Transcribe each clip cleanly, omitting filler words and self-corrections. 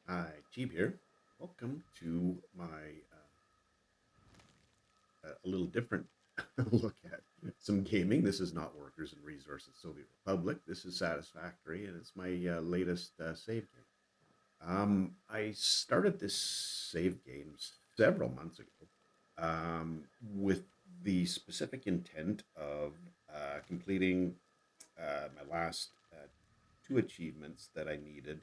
Hi, Jeeb here. Welcome to my a little different look at some gaming. This is not Workers and Resources Soviet Republic. This is Satisfactory, and it's my latest save game. I started this save game several months ago with the specific intent of completing my last two achievements that I needed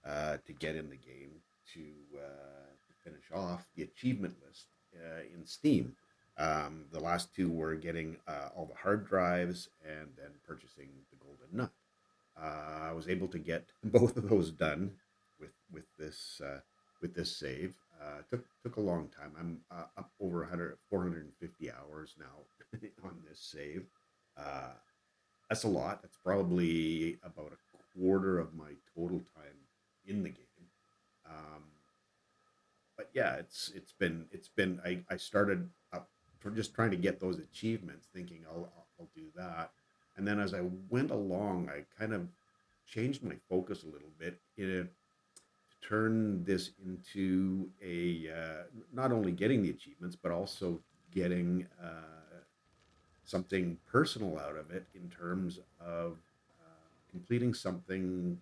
to get in the game to, to finish off the achievement list in Steam. The last two were getting all the hard drives and then purchasing the golden nut. I was able to get both of those done with this save. Took a long time. I'm up over 100, 450 hours now on this save. Uh, that's a lot. That's probably about a quarter of my total time in the game. Um, but yeah, it's been I started up for just trying to get those achievements, thinking I'll do that, and then as I went along, I kind of changed my focus a little bit to turn this into a not only getting the achievements but also getting something personal out of it in terms of completing something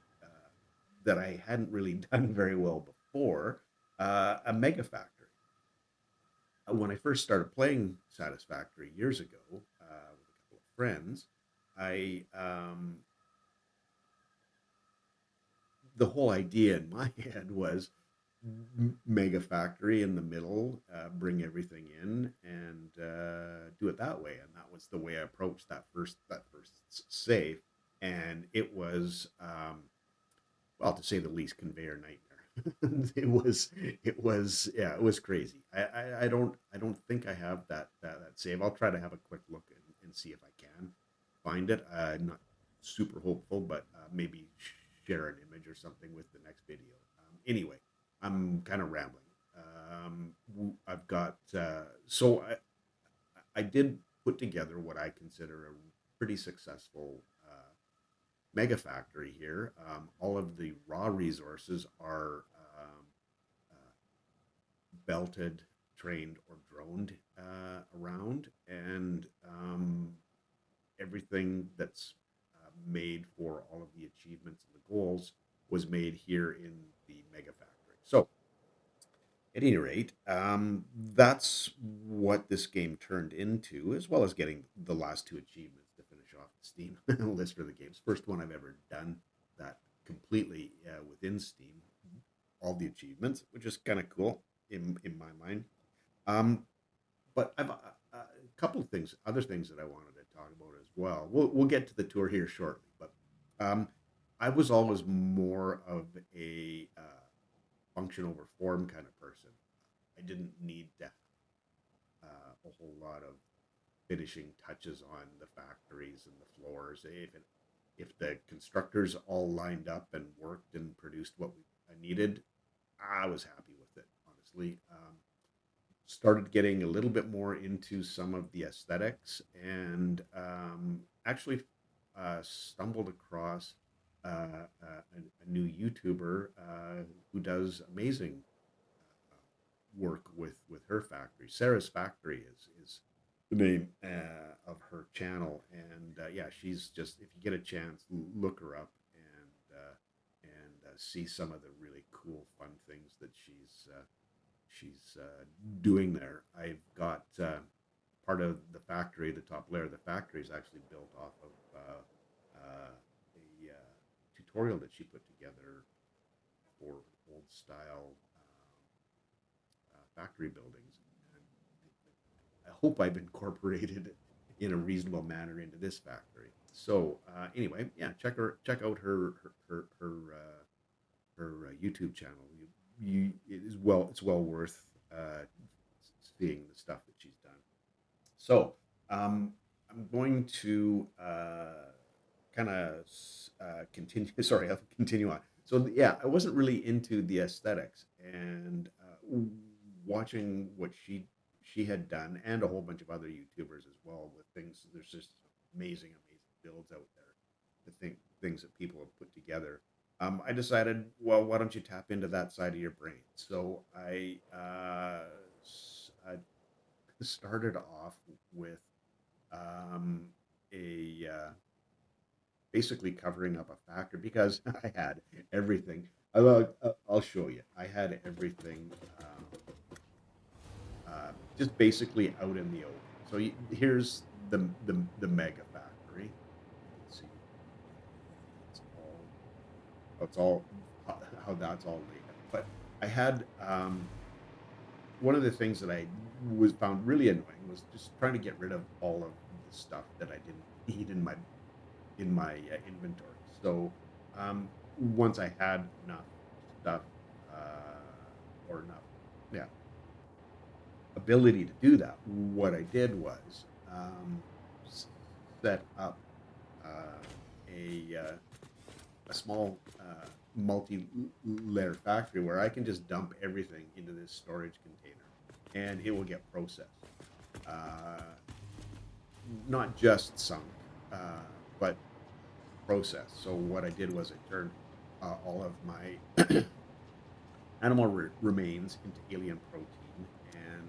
that I hadn't really done very well before, a mega factory. When I first started playing Satisfactory years ago with a couple of friends, I the whole idea in my head was mega factory in the middle, bring everything in and do it that way. And that was the way I approached that first save. And it was, well, to say the least, conveyor nightmare. Yeah, it was crazy. I don't think I have that save. I'll try to have a quick look and see if I can find it. Not super hopeful, but maybe share an image or something with the next video. Anyway, I'm kind of rambling. I've got so I did put together what I consider a pretty successful mega factory here. All of the raw resources are uh, belted, trained, or droned around, and everything that's made for all of the achievements and the goals was made here in the mega factory. So, at any rate, that's what this game turned into, as well as getting the last two achievements to finish off the Steam list for the games. First one I've ever done that completely within Steam, all the achievements, which is kind of cool in my mind. Um, but I've a couple of things, other things that I wanted to talk about as well. We'll get to the tour here shortly, but um, I was always more of a function over form kind of person. I didn't need to a whole lot of finishing touches on the factories and the floors. If the constructors all lined up and worked and produced what I needed, I was happy with it. Honestly, started getting a little bit more into some of the aesthetics and actually stumbled across a new YouTuber who does amazing work with her factory. Sarah's Factory is the name of her channel, and yeah, she's just, if you get a chance, look her up and see some of the really cool, fun things that she's doing there. I've got part of the factory, the top layer of the factory is actually built off of a tutorial that she put together for old style factory buildings. And I hope I've incorporated it in a reasonable manner into this factory. So anyway, yeah, check out her YouTube channel. It is it's well worth seeing the stuff that she's done. So I'm going to kind of continue. Sorry, I'll continue on. So yeah, I wasn't really into the aesthetics, and watching what she had done, and a whole bunch of other YouTubers as well with things. There's just amazing builds out there. The things that people have put together. I decided, well, why don't you tap into that side of your brain? So I started off with um, a basically covering up a factor because I had everything. I'll show you. I had everything just basically out in the open. So here's the mega factory. You can see it's all it's all how that's all laid out. But I had one of the things that I was found really annoying was just trying to get rid of all of the stuff that I didn't need in my inventory. So once I had enough stuff or enough, yeah, ability to do that, what I did was set up uh, a small multi-layer factory where I can just dump everything into this storage container, and it will get processed. Uh, Not just sunk, but processed. So what I did was I turned all of my animal remains into alien protein, and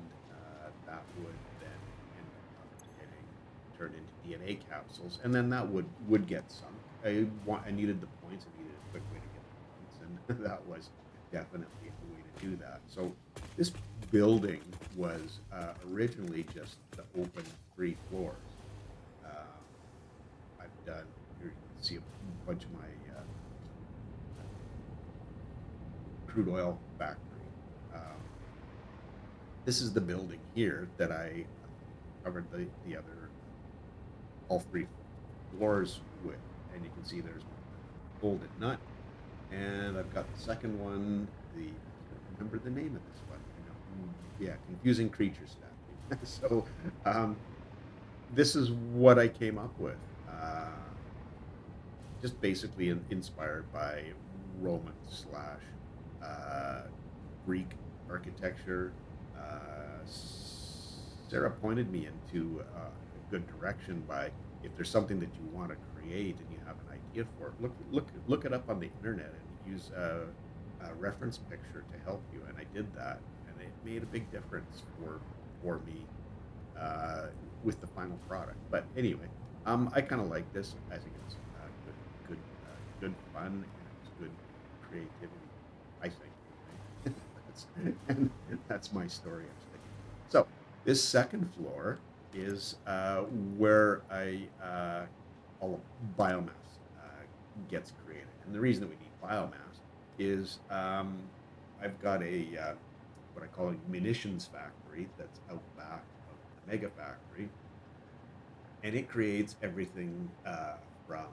that would then end up getting turned into DNA capsules, and then that would get sunk. I needed the points. I needed a quick way to get the points, and that was definitely the way to do that. So this building was originally just the open 3 floors. Um, I've done here. You can see a bunch of my crude oil factory. Um, this is the building here that I covered the other all 3 floors with, and you can see there's my golden nut, and I've got the second one. The I can't remember the name of this one. Yeah, confusing creature statue. So this is what I came up with. Just basically inspired by Roman slash uh, Greek architecture. Sarah pointed me into a good direction by if there's something that you want to create and you have an idea for it, look it up on the internet and use a reference picture to help you. And I did that, and it made a big difference for me uh, with the final product. But anyway, I kind of like this. I think it's good fun, and it's good creativity. I think. Anyway. And that's my story. I'm sticking. So this second floor is where all of biomass gets created, and the reason that we need biomass is I've got a what I call a munitions factory that's out back of the mega factory, and it creates everything from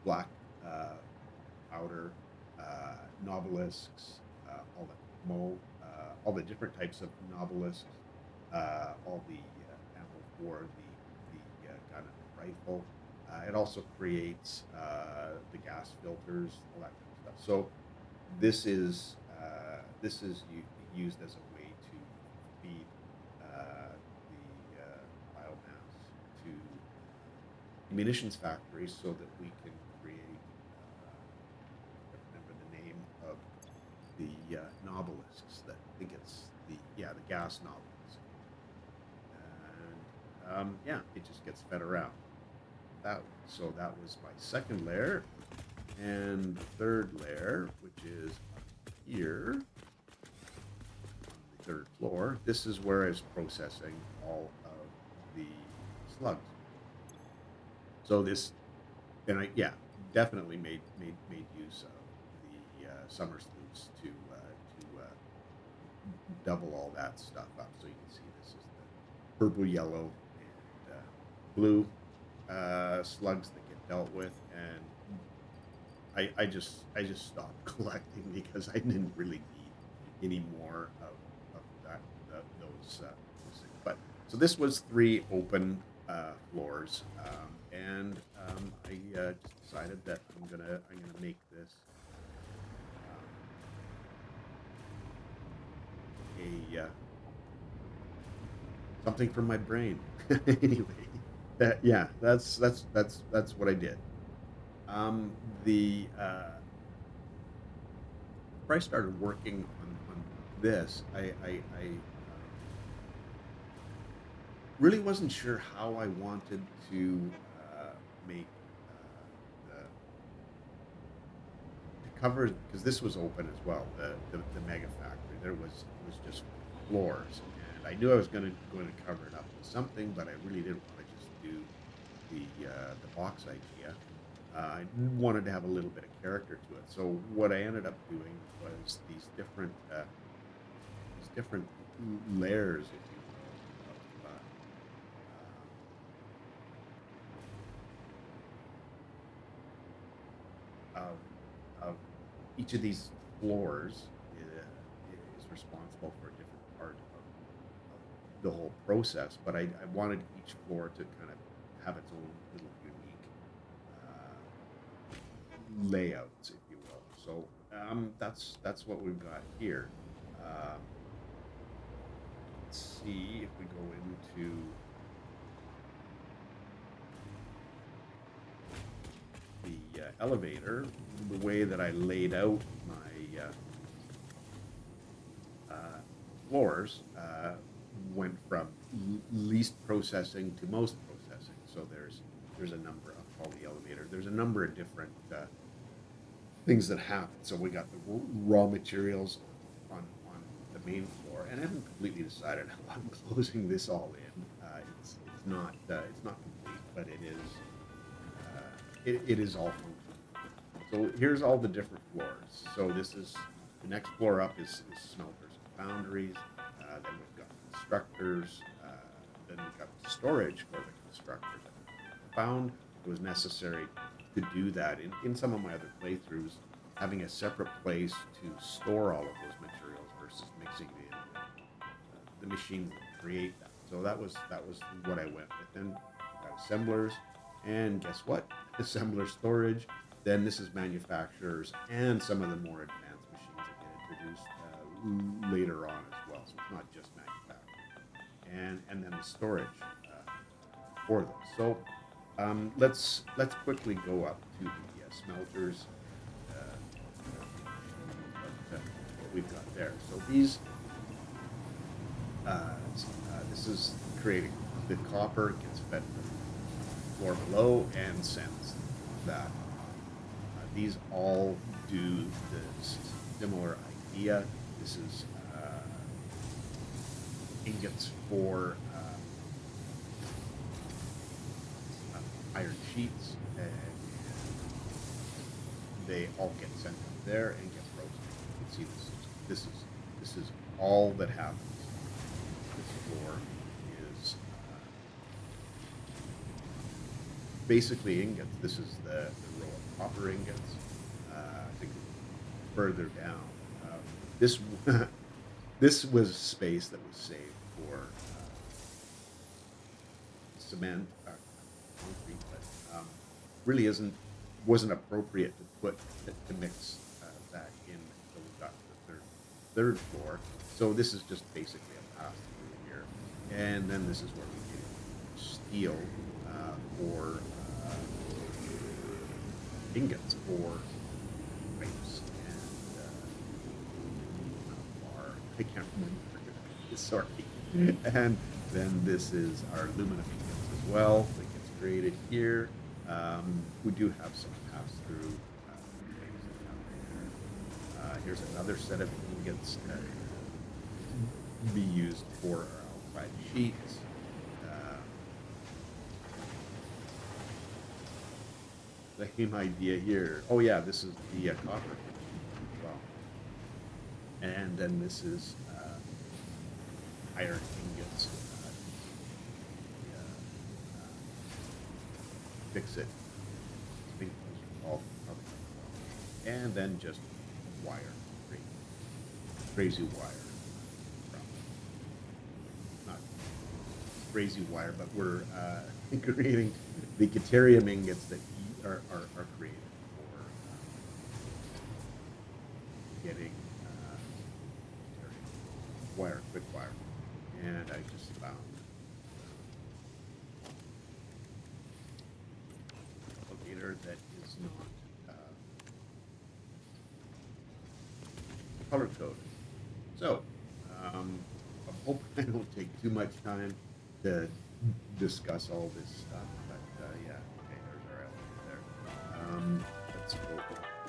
black uh, powder, nobelisks, all the different types of nobelisks, all the ammo for the gun and the rifle. It also creates the gas filters, all that kind of stuff. So this is used as a way to feed the biomass to munitions factories so that we can create. I can't remember the name of the nobelisks. That I think it's the gas novelist, and yeah, it just gets fed around. That was my second layer, and the third layer, which is up here on the third floor. This is where I was processing all of the slugs. So this, and I yeah, definitely made use of the summer sleuths to double all that stuff up. So you can see this is the purple, yellow, and blue slugs that get dealt with, and I just stopped collecting because I didn't really need any more of that those things. But so this was 3 open floors, and I just decided that I'm gonna make this um, a something from my brain. Anyway, yeah, that's what I did. The Before I started working on this, really wasn't sure how I wanted to make the to cover, because this was open as well. The mega factory, it was just floors, and I knew I was going to cover it up with something, but I really didn't want to just do the box idea. I wanted to have a little bit of character to it. So what I ended up doing was these different layers, if you will, of of each of these floors is responsible for a different part of the whole process. But I wanted each floor to kind of have its own little unique layouts, if you will. So that's what we've got here. Um, let's see if we go into the elevator, the way that I laid out my floors went from least processing to most processing. So there's a number. I'll call the elevator. There's a number of different things that happen. So we got the raw materials on the main floor, and I haven't completely decided how I'm closing this all in. It's not complete, but it is all functional. So here's all the different floors. So this is the next floor up is smelters and foundries. Then we've got constructors. Then we've got storage for the constructors. I found it was necessary to do that in some of my other playthroughs, having a separate place to store all of those materials versus mixing it in with the machines that create that. So that was what I went with. Then got assemblers, and guess what? Assembler storage. Then this is manufacturers and some of the more advanced machines that get introduced later on as well. So it's not just manufacturing, and then the storage for them. So let's quickly go up to the smelters. What we've got there. So this is creating the copper gets fed from the floor below and sends that. These all do this similar idea. This is ingots for iron sheets, and they all get sent up there and get roasted. You can see this is all that happens. This floor is basically ingots. This is the row of copper ingots. I think further down, this this was space that was saved for cement, concrete, but really wasn't appropriate to put to mix that in until we got to the third floor. So this is just basically a pass through here, and then this is where we get steel for ingots for pipes and bar. I can't remember. Sorry. And then this is our aluminum ingots as well that gets created here. We do have some pass-through things down there. Here's another set of ingots that be used for our outside sheets. Same idea here. Oh yeah, this is the copper as well. And then this is iron ingots. Fix it. I think those are all probably. And then just wire, crazy wire. Not crazy wire, but we're creating the deuterium ingots that are created for getting wire, quick wire. And I just found a locator that is it's not color coded. So I hope I don't take too much time to discuss all this stuff, but yeah, okay, there's our elevator there. Let's go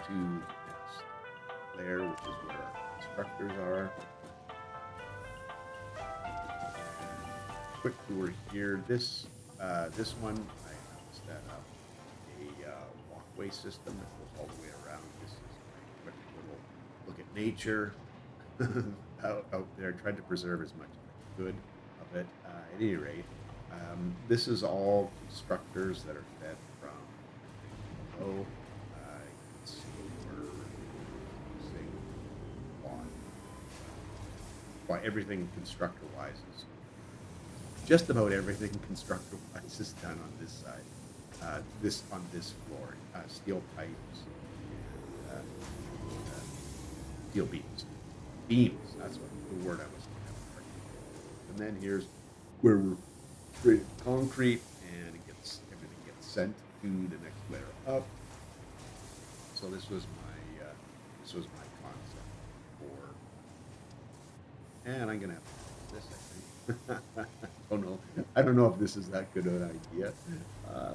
to the next layer, which is where our constructors are. And quick tour here. This one I have set up a walkway system that goes all the way around. This is my quick little look at nature out there. Tried to preserve as much as I could of it. At any rate, this is all constructors that are fed from everything below. You can see we're using why everything constructor wise is just about everything constructor wise is done on this side. This on this floor, steel pipes and steel beams. Beams. That's what the word I was looking for. And then here's where we're creating concrete, and everything gets sent to the next layer up. So this was my concept for, and I'm gonna have to fix this. I think. I don't know if this is that good of an idea.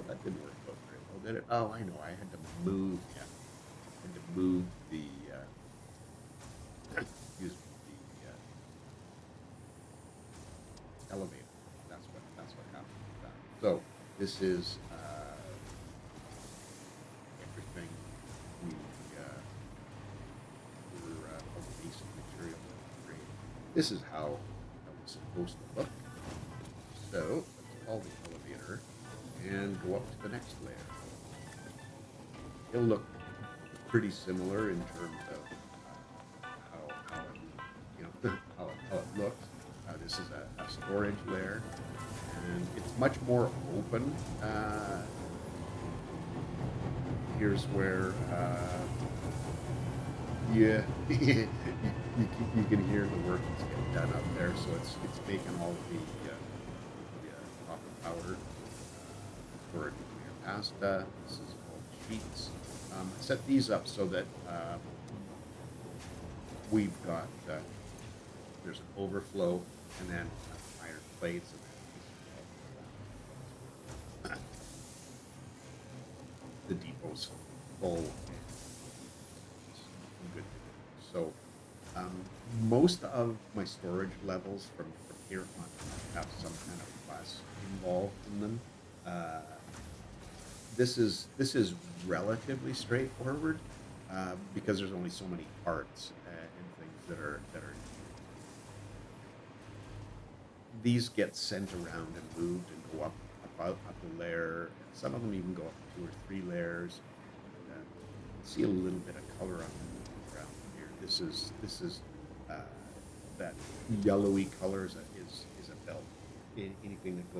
That didn't work out very well, did it? Oh, I know. I had to move. Yeah, I had to move the. Excuse me, the elevator. That's what happened with that. So this is everything we were of the basic material that we created. This is how it was supposed to look. So let's call the elevator and go up to the next layer. It'll look pretty similar in terms of how it, how it looks. This is a storage layer, and it's much more open. Here's where yeah, you can hear the work that's getting done up there. So it's making all the copper powder for nuclear pasta. This is called sheets. I set these up so that we've got there's an overflow, and then iron plates, and then the depot's full and good to go. So most of my storage levels from here on have some kind of glass involved in them. Uh, this is relatively straightforward because there's only so many parts and things that are. These get sent around and moved and go up the layer. And some of them even go up 2 or 3 layers. And, see a little bit of color on the ground here. This is uh, that yellowy color is a belt. Anything that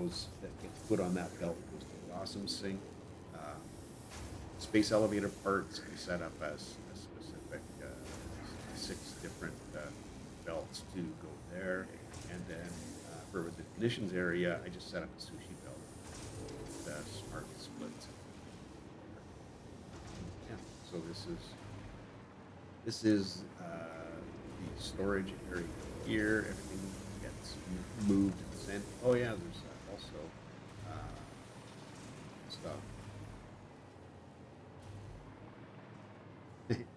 gets put on that belt goes to the awesome sink. Um, Space elevator parts we set up as a specific 6 different belts to go there, and then for the ignitions area, I just set up a sushi belt with smart splits. Yeah, so this is the storage area here. Everything gets moved and sent. Oh yeah, there's also stuff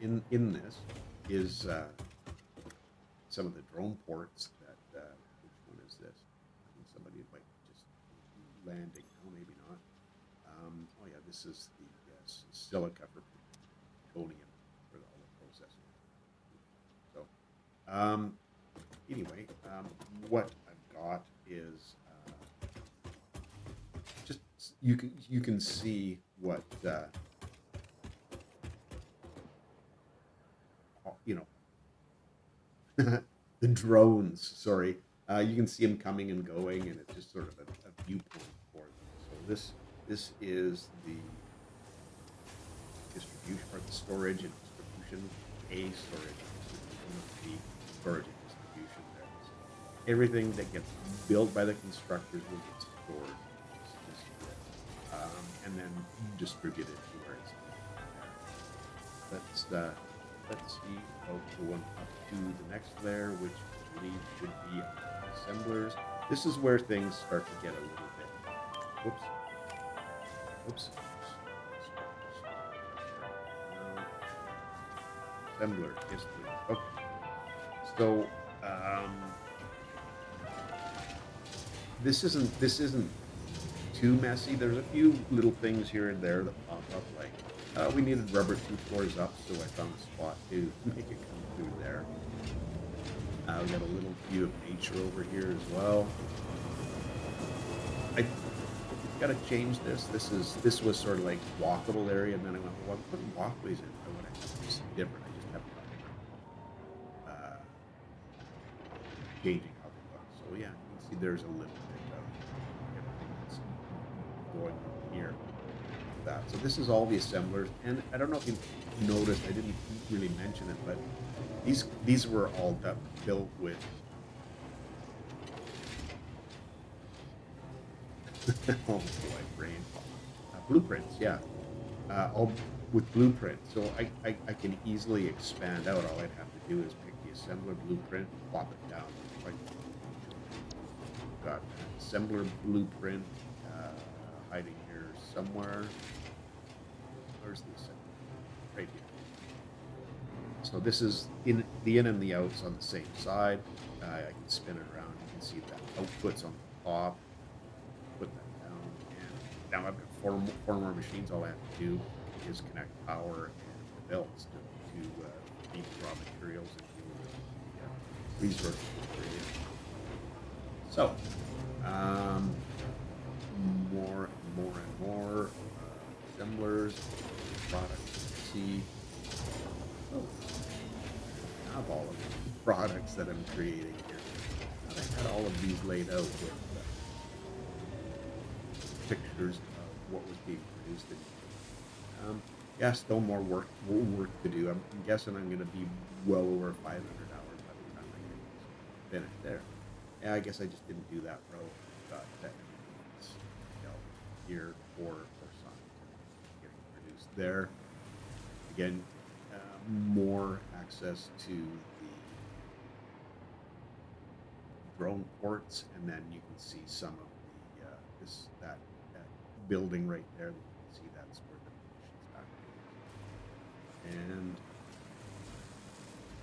in this is some of the drone ports that which one is this? I think somebody might just landing. Oh, maybe not. Oh yeah, this is the silica for plutonium for all the processing. So anyway, what I've got is just you can see what you know the drones. Sorry, you can see them coming and going, and it's just sort of a viewpoint for them. So this is the distribution or the storage and distribution. A storage and distribution of the storage and distribution there. So everything that gets built by the constructors will get stored in this bit, and then distributed to where it's needed. let's let's see about going up to the next layer, which I believe should be assemblers. This is where things start to get a little bit. Whoops, whoops. Assembler, yes, please. Okay, so um, this isn't too messy. There's a few little things here and there that pop up, like we needed rubber 2 floors up, so I found a spot to make it come through there. We got a little view of nature over here as well. I got to change this. This was sort of like walkable area, and then I went, well, I'm putting walkways in. I want to have something different. I just haven't gotten around changing how they look. So yeah, you can see there's a little bit of everything that's going on here. That. So this is all the assemblers, and I don't know if you noticed, I didn't really mention it, but these were all built with almost like brain blueprints, yeah, all with blueprints. So I can easily expand out. All I'd have to do is pick the assembler blueprint, plop it down. Like, got an assembler blueprint hiding here somewhere. Where's the assembler? Right here. So this is in and the outs on the same side. I can spin it around. You can see that outputs on the top. Put that down, and now I've got four more machines. All I have to do is connect power and the belts to feed the raw materials and deal with the resources we're creating. So, um, more and more and more assemblers, products. See, oh, I have all of the products that I'm creating here. I had all of these laid out with pictures of what was being produced. And, yeah, still more work to do. I'm guessing I'm going to be well over 500 hours by the time I get this finished there. Yeah, I guess I just didn't do that row. Got that here or signs getting produced there. Again, more access to the drone ports, and then you can see some of the that building right there. You can see that's where the munitions factory is. And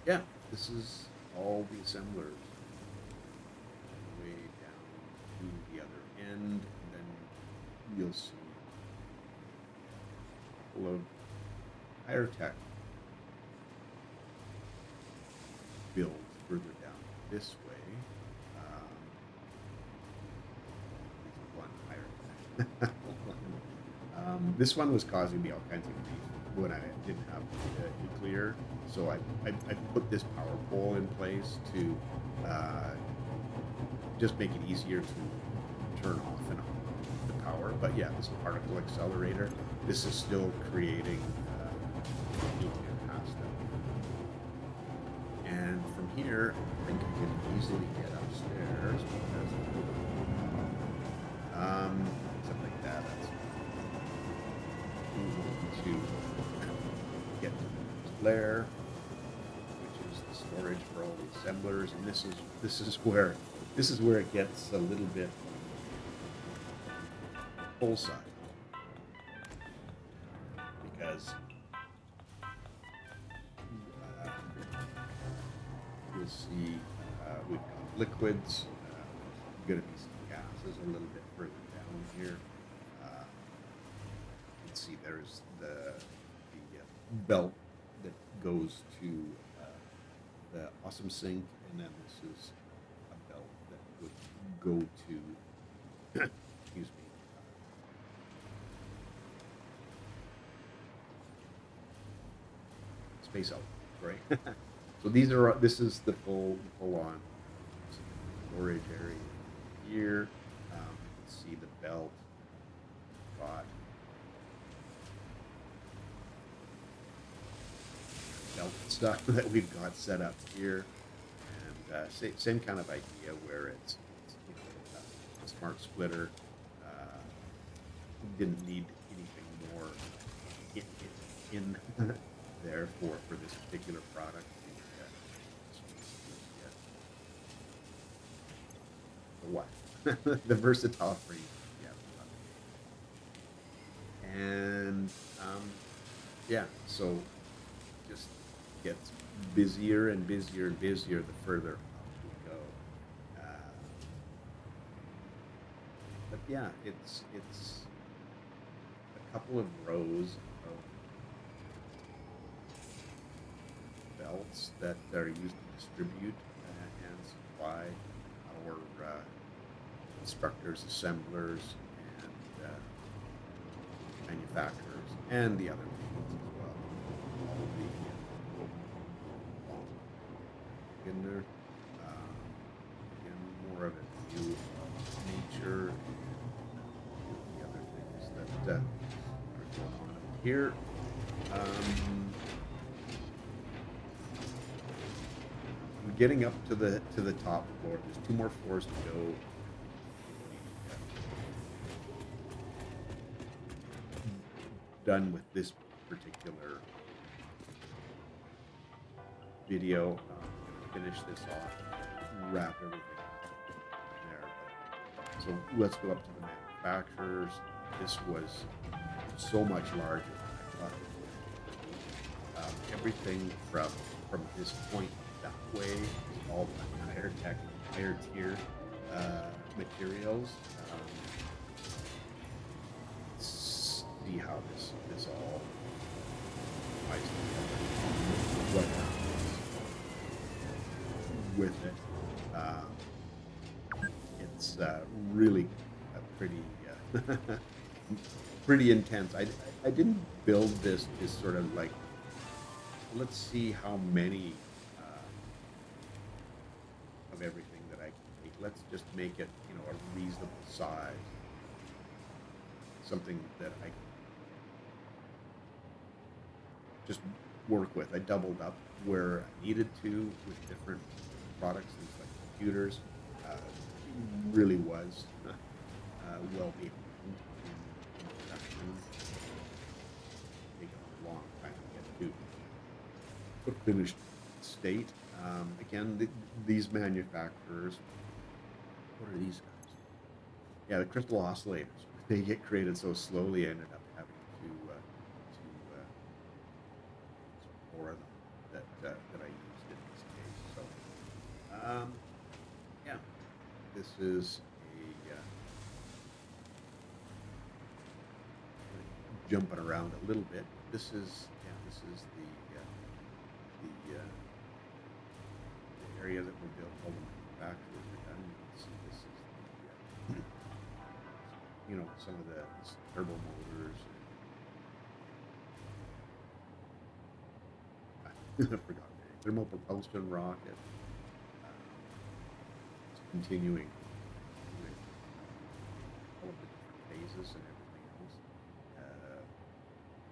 yeah, this is all the assemblers way down to the other end, and then you'll see a couple of higher tech builds further down this way. One higher. This one was causing me all kinds of grief when I didn't have nuclear, so I put this power pole in place to just make it easier to turn off and on the power. But yeah, this particle accelerator, this is still creating nuclear pasta. And from here, I think I can easily get upstairs because something like that. That's easy to get to the next layer, which is the storage for all the assemblers. And this is where it gets a little bit full size because you'll see we've got liquids, going to be some gases a little bit further down here. You can see there's the belt that goes to the awesome sink, and then this is a belt that would go to excuse me, space out, right? So this is the full on storage area here. You can see the belt got belt stuff that we've got set up here, and same kind of idea where it's a smart splitter. Didn't need anything more in there for this particular product. This the what? The versatile frame. Yeah. And yeah, so just gets busier and busier and busier the further up we go. Uh, but yeah, it's a couple of rows of belts that are used to distribute and supply our constructors, assemblers, and manufacturers, and the other machines as well. All of the in there. Um, Again, more of a view of nature and the other things that are going on up here. Um, I'm getting up to the top floor. There's two more floors to go. We'll be done with this particular video. I'm gonna finish this off, wrap everything up there. But, so let's go up to the manufacturers. This was so much larger than I thought it would be. Everything from this point that way is all higher tech, higher tier materials. See how this all ties together. What happens with it? It's really a pretty intense. I didn't build this to sort of like, let's see how many of everything that I can make. Let's just make it, a reasonable size, something that I can just work with. I doubled up where I needed to with different products, things like computers. Uh, really was well behind in production. Taken a long time to get to a finished state. Again, these manufacturers, what are these guys? Yeah, the crystal oscillators. They get created so slowly. I ended up having to four of them that I used in this case. So, yeah, this is a jumping around a little bit. This is the area that we built. All the manufacturers are done. You can see this is some of the turbo motors. I forgot the name. Thermal propulsion rocket. It's continuing with all of the different phases and everything else.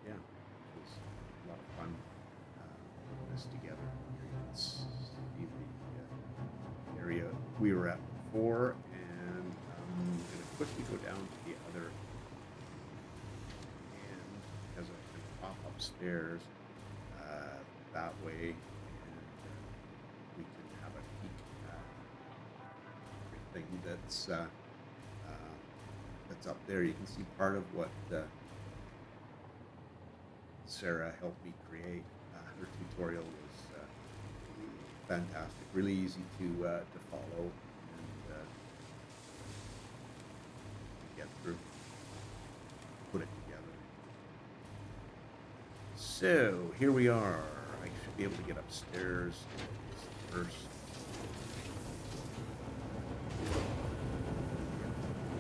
Yeah, it was a lot of fun putting this together. Here you can see the area we were at before, and I'm going to quickly go down to the other end because I can pop upstairs that way, and we can have a peek at everything that's up there. You can see part of what Sarah helped me create. Her tutorial was fantastic, really easy to follow and get through, put it together. So here we are. I should be able to get upstairs first.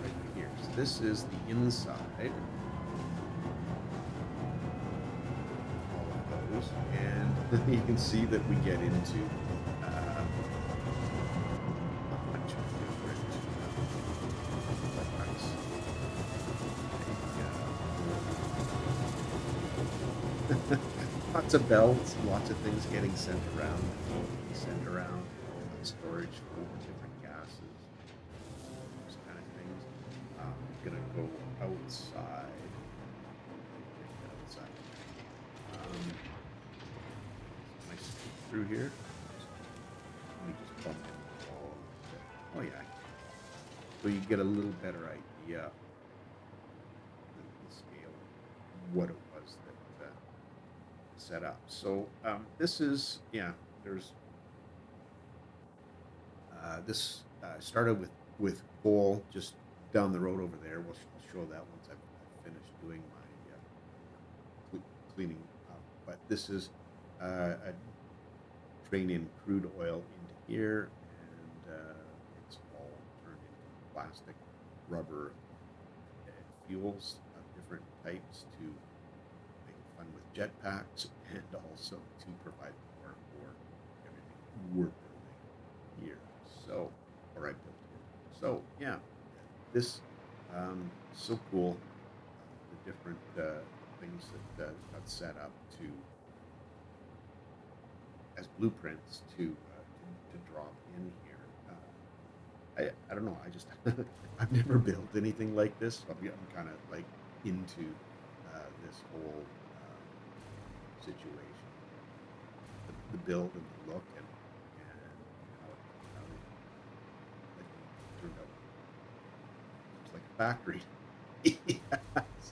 Right here. So this is the inside. And you can see that we get into a bunch of different products. Lots of belts, lots of things getting sent around, storage for different gases, those kind of things. I'm gonna go outside. Um, through here. Let me just bump in all of it. Oh yeah, so you get a little better idea of the scale of what it was that set up. So this is, yeah, there's this started with coal just down the road over there. I'll show that once I've finished doing my cleaning up. But this is a train in crude oil into here, and it's all turned into plastic, rubber, and fuels of different types to make fun with jetpacks and also to provide power for everything we're building here. So, or I built here. So, yeah, this so cool. The different things that got set up to as blueprints to drop in here. I don't know. I just I've never built anything like this. So I'm kind of like into this whole situation, the build and the look and like it turned out. It's like a factory. Yeah,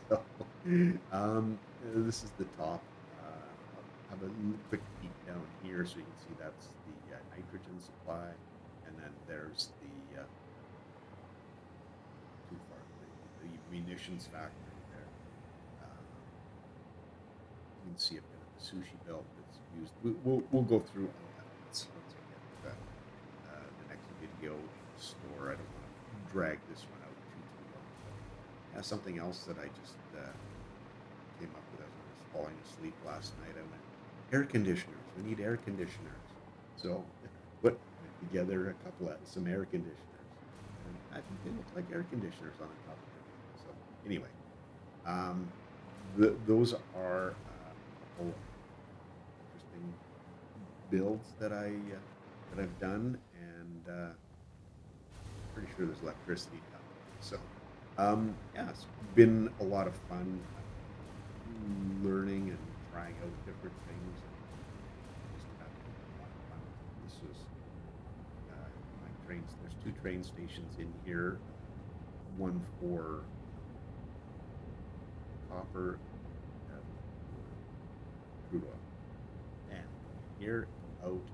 so this is the top. I'll have a quick peek down here so you can see that's the nitrogen supply, and then there's the too far the munitions factory there. You can see a bit of the sushi belt that's used. We'll go through all that once I get the next video in the store. I don't want to drag this one out too long. But, something else that I just came up with as I was falling asleep last night. I went, air conditioners. We need air conditioners. So put together some air conditioners. And I think they look like air conditioners on the top of everything. So anyway, um, those are a couple of interesting builds that I've done, and pretty sure there's electricity down there. So yeah, it's been a lot of fun learning and trying out different things, and just having a lot of fun. This was my trains. There's two train stations in here, one for copper, crude oil, and here out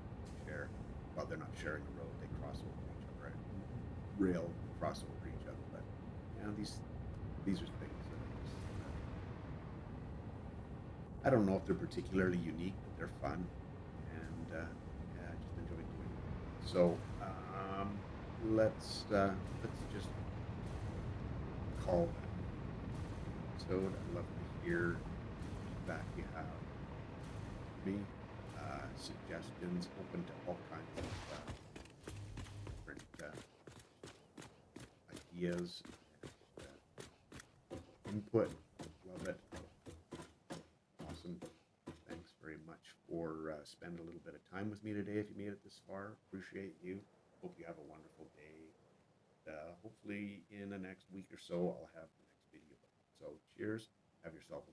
share. Well, they're not sharing the road; they cross over each other. Right? Rail cross over each other, but these are things that are just, I don't know if they're particularly unique, but they're fun, and yeah, I just enjoy doing it. So let's just call that episode. I'd love to hear feedback you have for me, suggestions, open to all kinds of different ideas and input. Love it. Awesome. Thanks very much for spending a little bit of time with me today. If you made it this far, appreciate you. Hope you have a wonderful day. Hopefully, in the next week or so, I'll have the next video. So, cheers. Have yourself a